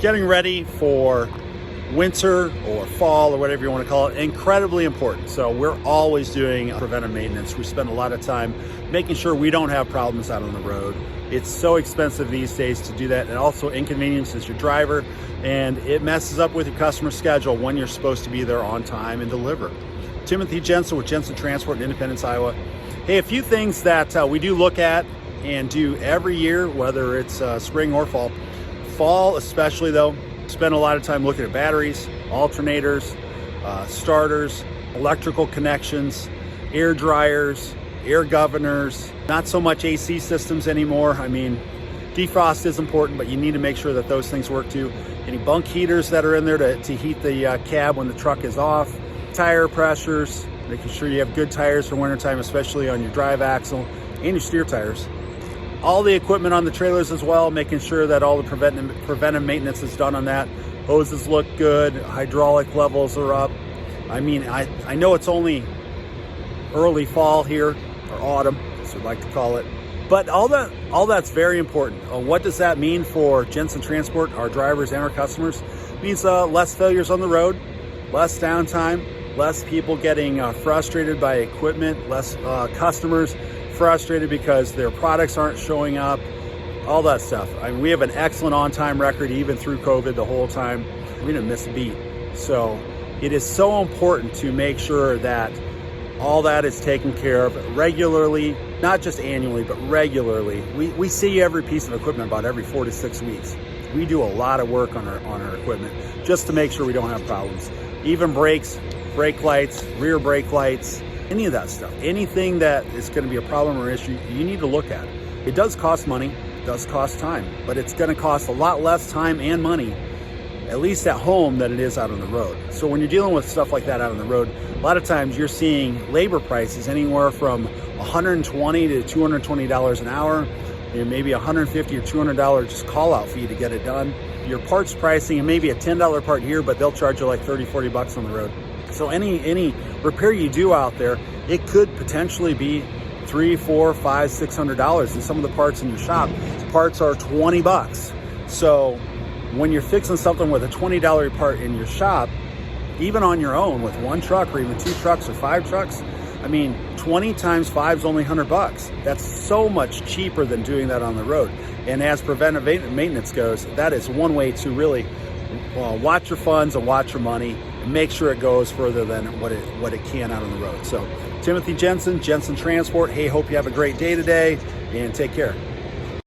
getting ready for winter or fall or whatever you want to call it, incredibly important. So we're always doing preventive maintenance. We spend a lot of time making sure we don't have problems out on the road. It's so expensive these days to do that. It also inconveniences your driver, and it messes up with your customer schedule when you're supposed to be there on time and deliver. Timothy Jensen with Jensen Transport in Independence, Iowa. Hey, a few things that we do look at and do every year, whether it's spring or fall. Fall especially though, spend a lot of time looking at batteries, alternators, starters, electrical connections, air dryers, air governors, not so much AC systems anymore. I mean, defrost is important, but you need to make sure that those things work too. Any bunk heaters that are in there to heat the cab when the truck is off, tire pressures, making sure you have good tires for wintertime, especially on your drive axle and your steer tires. All the equipment on the trailers as well, making sure that all the preventive maintenance is done on that. Hoses look good, hydraulic levels are up. I mean, I know it's only early fall here, or autumn, as we'd like to call it. But all that's very important. What does that mean for Jensen Transport, our drivers and our customers? It means less failures on the road, less downtime, less people getting frustrated by equipment, less customers frustrated because their products aren't showing up, all that stuff. I mean, we have an excellent on-time record even through COVID the whole time. We didn't miss a beat. So it is so important to make sure that all that is taken care of regularly, not just annually, but regularly. We see every piece of equipment about every 4 to 6 weeks. We do a lot of work on our equipment just to make sure we don't have problems. Even brakes, brake lights, rear brake lights, any of that stuff. Anything that is going to be a problem or issue, you need to look at. It does cost money, it does cost time, but it's going to cost a lot less time and money, at least at home, than it is out on the road. So when you're dealing with stuff like that out on the road, a lot of times you're seeing labor prices anywhere from $120 to $220 an hour, maybe $150 or $200 just call out fee to get it done. Your parts pricing, and maybe a $10 part here, but they'll charge you like 30, 40 bucks on the road. So any repair you do out there, it could potentially be $300, $400, $500, $600. And some of the parts in your shop, parts are 20 bucks. So when you're fixing something with a $20 part in your shop, even on your own with one truck or even 2 trucks or 5 trucks, I mean, 20 times 5 is only 100 bucks. That's so much cheaper than doing that on the road. And as preventive maintenance goes, that is one way to really watch your funds and watch your money and make sure it goes further than what it can out on the road. So Timothy Jensen, Jensen Transport, hey, hope you have a great day today and take care.